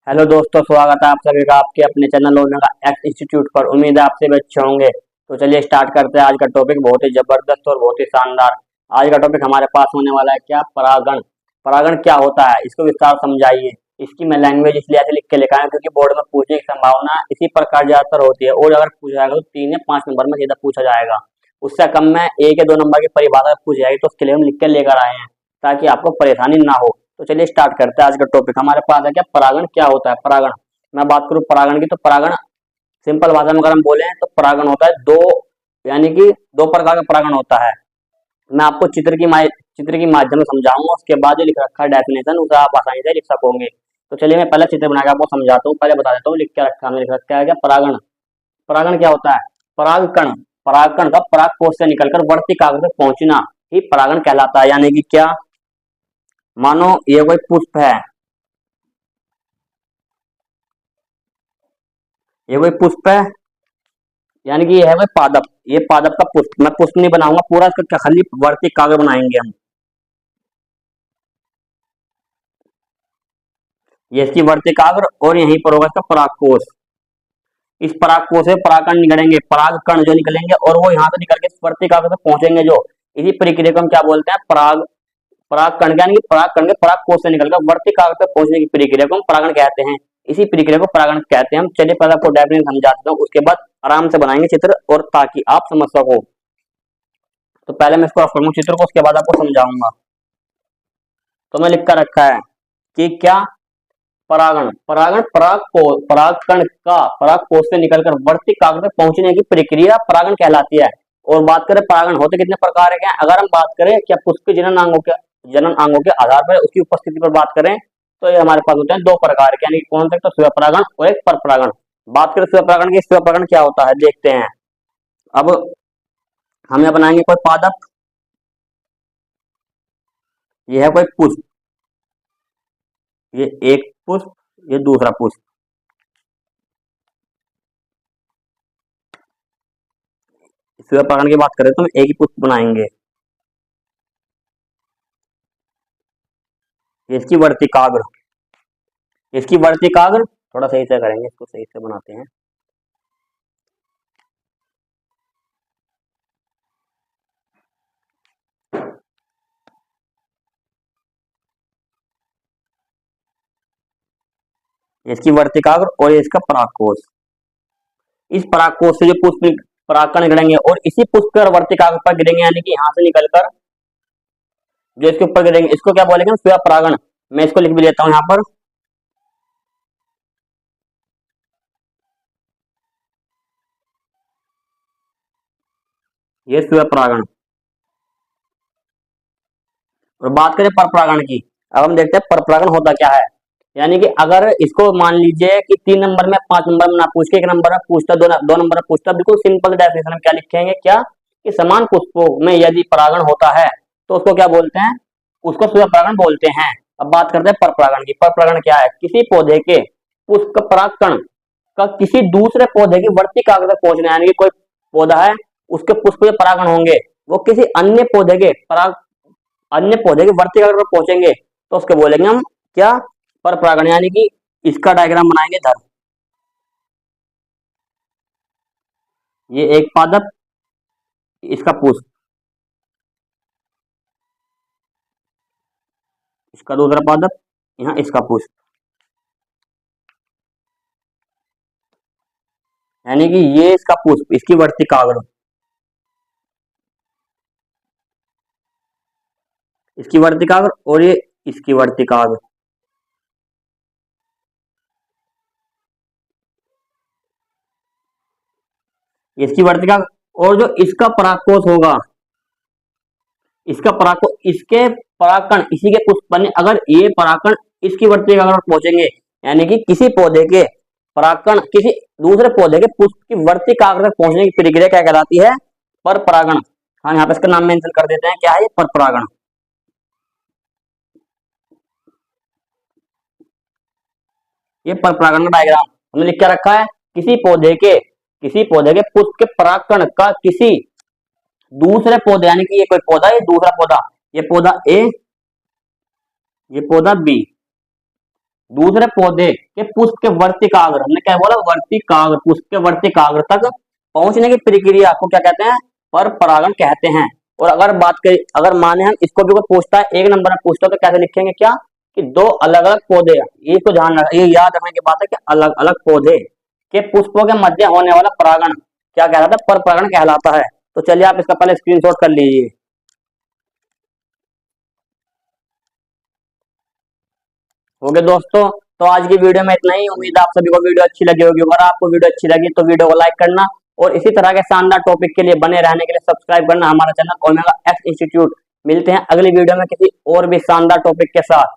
Hello दोस्तों, स्वागत है आप सभी का आपके अपने चैनल ओमेगा एक्स इंस्टीट्यूट पर। उम्मीद है आपसे भी अच्छे होंगे। तो चलिए स्टार्ट करते हैं। आज का टॉपिक बहुत ही जबरदस्त और बहुत ही शानदार। आज का टॉपिक हमारे पास होने वाला है क्या? परागण। परागण क्या होता है, इसको विस्तार समझाइए। इसकी मैं लैंग्वेज इसलिए ऐसे लिख के लिखा है क्योंकि बोर्ड में पूछने की संभावना इसी प्रकार ज्यादातर होती है, और अगर पूछा जाएगा तो 3 या 5 नंबर में सीधा पूछा जाएगा। उससे कम में 1 या 2 नंबर की परिभाषा पूछ जाएगी, तो उसके लिए हम लिख के लेकर आए हैं ताकि आपको परेशानी ना हो। तो चलिए स्टार्ट करते हैं। आज का टॉपिक हमारे पास है क्या? परागण क्या होता है? परागण, मैं बात करूं परागण की, तो परागण सिंपल भाषा में अगर हम बोले तो परागण होता है दो, यानी कि 2 प्रकार का परागण होता है। मैं आपको चित्र की माध्यम से समझाऊंगा, उसके बाद जो लिख रखा है डेफिनेशन उसे आप आसानी से लिख सकोगे। तो चलिए मैं पहले चित्र बना के आपको समझाता हूँ। पहले बता देता हूँ लिख के रखा है, लिख रखा है क्या? परागण। परागण क्या होता है? परागकण, परागकण का पराग कोश से निकलकर वर्ती कागज तक पहुंचना ही परागण कहलाता है। यानी कि क्या, मानो ये कोई पुष्प है, ये कोई पुष्प है, यानी कि ये है कोई पादप, ये पादप का पुष्प। मैं पुष्प नहीं बनाऊंगा पूरा, इसका खाली वर्ती कागज बनाएंगे हम। ये इसकी वर्ती कागज, और यहीं पर होगा इसका परागकोश। इस परागकोश से परागकण निकलेंगे, परागकण जो निकलेंगे, और वो यहाँ से निकल के वर्ती कागज तक पहुंचेंगे। जो इसी प्रक्रिया को हम क्या बोलते हैं? पराग। परागकण, यानी कि परागकण के परागकोश से निकलकर वर्ती कागज तक पहुंचने की प्रक्रिया को हम परागण कहते हैं। इसी प्रक्रिया को परागण कहते हैं हम। चलिए पहले आपको डेफिनेशन समझाता हूँ, उसके बाद आराम से बनाएंगे चित्र, और ताकि आप समझ सको। तो पहले मैं इसको रख चित्र को, उसके बाद आपको समझाऊंगा। तो मैं लिख कर रखा है कि क्या? परागण, परागण परागकण का परागकोश से निकलकर वर्ती कागज तक पहुंचने की प्रक्रिया परागण कहलाती है। और बात करें परागण होते कितने प्रकार के हैं, अगर हम बात करें क्या पुष्प के जनन अंगों के आधार पर उसकी उपस्थिति पर बात करें, तो ये हमारे पास होते हैं 2 प्रकार के, यानी कौन से? तो स्व परागण और एक पर परागण। बात करें स्व परागण की, स्व परागण क्या होता है देखते हैं। अब हम यहाँ बनाएंगे कोई पादप, ये है कोई पुष्प, ये एक पुष्प, ये दूसरा पुष्प। स्व परागण की बात करें तो हम एक ही पुष्प बनाएंगे। इसकी वर्ती काग्र, इसकी वर्ती काग्र, थोड़ा सही से करेंगे, इसको सही से बनाते हैं। इसकी वर्तिकाग्र और इसका परागकोश। इस परागकोश से जो पुष्प परागकण गिरेंगे और इसी पुष्प पर वर्तिकाग्र पर गिरेंगे, यानी कि यहाँ से निकलकर जो इसके ऊपर गिरेंगे, इसको क्या बोलेंगे? स्व परागण। मैं इसको लिख भी देता हूँ यहाँ पर। ये स्व परागण। और बात करें पर परागण की, अब हम देखते हैं पर परागण होता क्या है। यानी कि अगर इसको मान लीजिए कि 3 नंबर में 5 नंबर में ना पूछ के 1 नंबर में पूछता, 2 नंबर में पूछता, बिल्कुल सिंपल डेफिनेशन हम क्या लिखेंगे? क्या कि समान पुष्पों में यदि परागण होता है तो उसको क्या बोलते हैं? उसको स्व परागण बोलते हैं। अब बात करते हैं पर परागण की। पर परागण क्या है? किसी पौधे के पुष्प का परागकण का किसी दूसरे पौधे की वर्ती कागज तक पहुंचना, यानी कि कोई पौधा है, उसके पुष्प जो परागण होंगे वो किसी अन्य पौधे के वर्ती कागज तक पहुंचेंगे, तो उसके बोलेंगे हम क्या? पर परागण। यानी कि इसका डायग्राम बनाएंगे धर, ये एक पादप, इसका पुष्प, इसका दूसरा पादप, यहाँ इसका पुष्प, यानी कि ये इसका पुष्प, इसकी वर्ती कागज, इसकी वर्ती कागज, और ये इसकी वर्ती कागज। इसकी वर्ती कागज, और जो इसका परागकोश होगा, इसका परागकोश, इसके परागकण इसी के पुष्प बने, अगर ये परागकण इसकी वर्ती कागज पर पहुंचेंगे, यानी कि किसी पौधे के परागकण किसी दूसरे पौधे के पुष्प की वर्ती कागज तक पहुंचने की प्रक्रिया क्या कहलाती है? पर परागण। हम यहाँ पे इसका नाम मेंशन कर देते हैं, क्या है? पर परागण। ये पर परागण का डायग्राम हमने लिख के रखा है। किसी पौधे के पुष्प के परागकण का किसी दूसरे पौधे, यानी कि ये कोई पौधा, ये दूसरा पौधा, ये पौधा ए, ये पौधा बी, दूसरे पौधे के पुष्प के वर्तिकाग्र, हमने क्या बोला, वर्तिकाग्र, पुष्प के वर्तिकाग्र तक पहुंचने की प्रक्रिया को क्या कहते हैं, पर परागण कहते हैं। और अगर बात करें, अगर माने हम इसको भी कोई पूछता है, एक नंबर में पूछता है, तो कैसे लिखेंगे, क्या कि दो अलग अलग पौधे, ये तो ध्यान रख, ये याद रखने की बात है कि अलग अलग पौधे के पुष्पों के मध्य होने वाला परागण क्या कहलाता है, पर परागण कहलाता है। तो चलिए आप इसका पहले स्क्रीनशॉट कर लीजिए। ओके दोस्तों, तो आज की वीडियो में इतना ही। उम्मीद है आप सभी को वीडियो अच्छी लगी होगी। अगर आपको वीडियो अच्छी लगी तो वीडियो को लाइक करना और इसी तरह के शानदार टॉपिक के लिए बने रहने के लिए सब्सक्राइब करना हमारा चैनल ओमेगा एक्स इंस्टीट्यूट। मिलते हैं अगली वीडियो में किसी और भी शानदार टॉपिक के साथ।